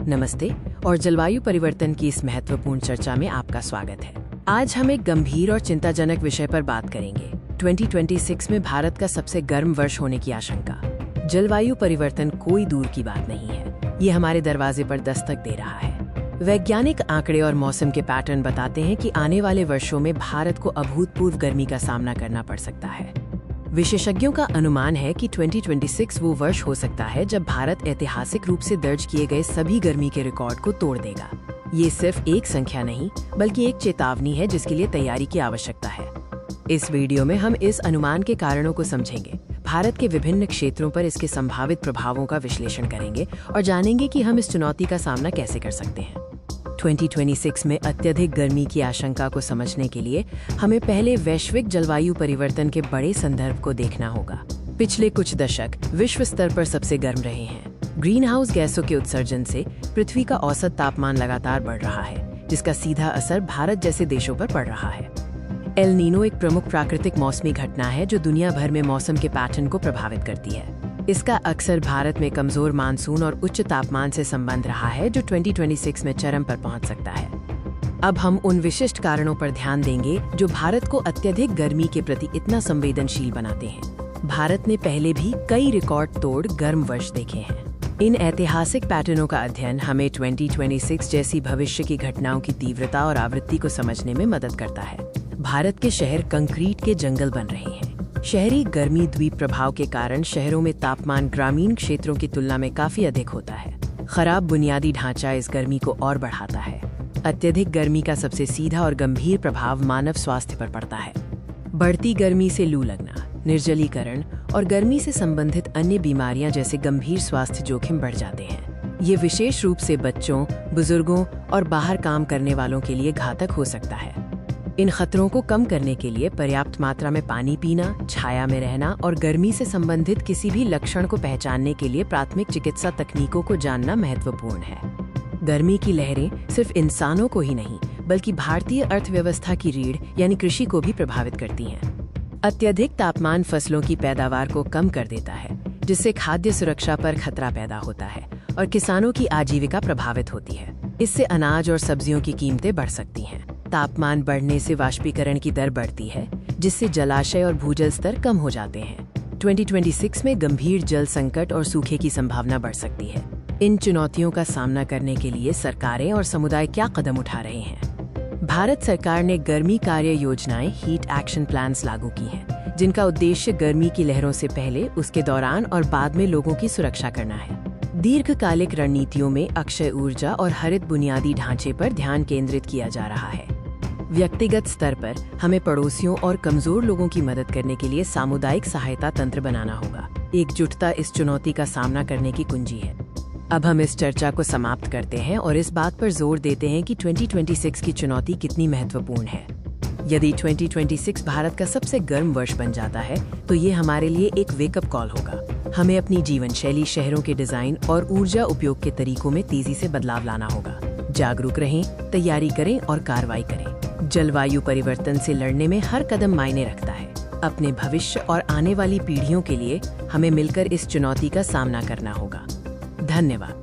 नमस्ते और जलवायु परिवर्तन की इस महत्वपूर्ण चर्चा में आपका स्वागत है। आज हम एक गंभीर और चिंताजनक विषय पर बात करेंगे। 2026 में भारत का सबसे गर्म वर्ष होने की आशंका। जलवायु परिवर्तन कोई दूर की बात नहीं है, ये हमारे दरवाजे पर दस्तक दे रहा है। वैज्ञानिक आंकड़े और मौसम के पैटर्न बताते हैं कि आने वाले वर्षों में भारत को अभूतपूर्व गर्मी का सामना करना पड़ सकता है। विशेषज्ञों का अनुमान है कि 2026 वो वर्ष हो सकता है जब भारत ऐतिहासिक रूप से दर्ज किए गए सभी गर्मी के रिकॉर्ड को तोड़ देगा। ये सिर्फ एक संख्या नहीं, बल्कि एक चेतावनी है जिसके लिए तैयारी की आवश्यकता है। इस वीडियो में हम इस अनुमान के कारणों को समझेंगे, भारत के विभिन्न क्षेत्रों पर इसके संभावित प्रभावों का विश्लेषण करेंगे और जानेंगे कि हम इस चुनौती का सामना कैसे कर सकते हैं। 2026 में अत्यधिक गर्मी की आशंका को समझने के लिए हमें पहले वैश्विक जलवायु परिवर्तन के बड़े संदर्भ को देखना होगा। पिछले कुछ दशक विश्व स्तर पर सबसे गर्म रहे हैं। ग्रीन हाउस गैसों के उत्सर्जन से पृथ्वी का औसत तापमान लगातार बढ़ रहा है, जिसका सीधा असर भारत जैसे देशों पर पड़ रहा है। एल नीनो एक प्रमुख प्राकृतिक मौसमी घटना है जो दुनिया भर में मौसम के पैटर्न को प्रभावित करती है। इसका अक्सर भारत में कमजोर मानसून और उच्च तापमान से संबंध रहा है, जो 2026 में चरम पर पहुंच सकता है। अब हम उन विशिष्ट कारणों पर ध्यान देंगे जो भारत को अत्यधिक गर्मी के प्रति इतना संवेदनशील बनाते हैं। भारत ने पहले भी कई रिकॉर्ड तोड़ गर्म वर्ष देखे हैं। इन ऐतिहासिक पैटर्नों का अध्ययन हमें 2026 जैसी भविष्य की घटनाओं की तीव्रता और आवृत्ति को समझने में मदद करता है। भारत के शहर कंक्रीट के जंगल बन रहे हैं। शहरी गर्मी द्वीप प्रभाव के कारण शहरों में तापमान ग्रामीण क्षेत्रों की तुलना में काफी अधिक होता है। खराब बुनियादी ढांचा इस गर्मी को और बढ़ाता है। अत्यधिक गर्मी का सबसे सीधा और गंभीर प्रभाव मानव स्वास्थ्य पर पड़ता है। बढ़ती गर्मी से लू लगना, निर्जलीकरण और गर्मी से संबंधित अन्य बीमारियां जैसे गंभीर स्वास्थ्य जोखिम बढ़ जाते हैं। ये विशेष रूप से बच्चों, बुजुर्गों और बाहर काम करने वालों के लिए घातक हो सकता है। इन खतरों को कम करने के लिए पर्याप्त मात्रा में पानी पीना, छाया में रहना और गर्मी से संबंधित किसी भी लक्षण को पहचानने के लिए प्राथमिक चिकित्सा तकनीकों को जानना महत्वपूर्ण है। गर्मी की लहरें सिर्फ इंसानों को ही नहीं, बल्कि भारतीय अर्थव्यवस्था की रीढ़ यानी कृषि को भी प्रभावित करती हैं। अत्यधिक तापमान फसलों की पैदावार को कम कर देता है, जिससे खाद्य सुरक्षा पर खतरा पैदा होता है और किसानों की आजीविका प्रभावित होती है। इससे अनाज और सब्जियों की कीमतें बढ़ सकती हैं। तापमान बढ़ने से वाष्पीकरण की दर बढ़ती है, जिससे जलाशय और भूजल स्तर कम हो जाते हैं। 2026 में गंभीर जल संकट और सूखे की संभावना बढ़ सकती है। इन चुनौतियों का सामना करने के लिए सरकारें और समुदाय क्या कदम उठा रहे हैं? भारत सरकार ने गर्मी कार्य योजनाएं हीट एक्शन प्लान्स लागू की हैं, जिनका उद्देश्य गर्मी की लहरों से पहले, उसके दौरान और बाद में लोगों की सुरक्षा करना है। दीर्घकालिक रणनीतियों में अक्षय ऊर्जा और हरित बुनियादी ढांचे पर ध्यान केंद्रित किया जा रहा है। व्यक्तिगत स्तर पर हमें पड़ोसियों और कमजोर लोगों की मदद करने के लिए सामुदायिक सहायता तंत्र बनाना होगा। एकजुटता इस चुनौती का सामना करने की कुंजी है। अब हम इस चर्चा को समाप्त करते हैं और इस बात पर जोर देते हैं कि 2026 की चुनौती कितनी महत्वपूर्ण है। यदि 2026 भारत का सबसे गर्म वर्ष बन जाता है, तो ये हमारे लिए एक वेकअप कॉल होगा। हमें अपनी जीवन शैली, शहरों के डिजाइन और ऊर्जा उपयोग के तरीकों में तेजी से बदलाव लाना होगा। जागरूक रहें, तैयारी करें और कार्रवाई करें। जलवायु परिवर्तन से लड़ने में हर कदम मायने रखता है। अपने भविष्य और आने वाली पीढ़ियों के लिए हमें मिलकर इस चुनौती का सामना करना होगा। धन्यवाद।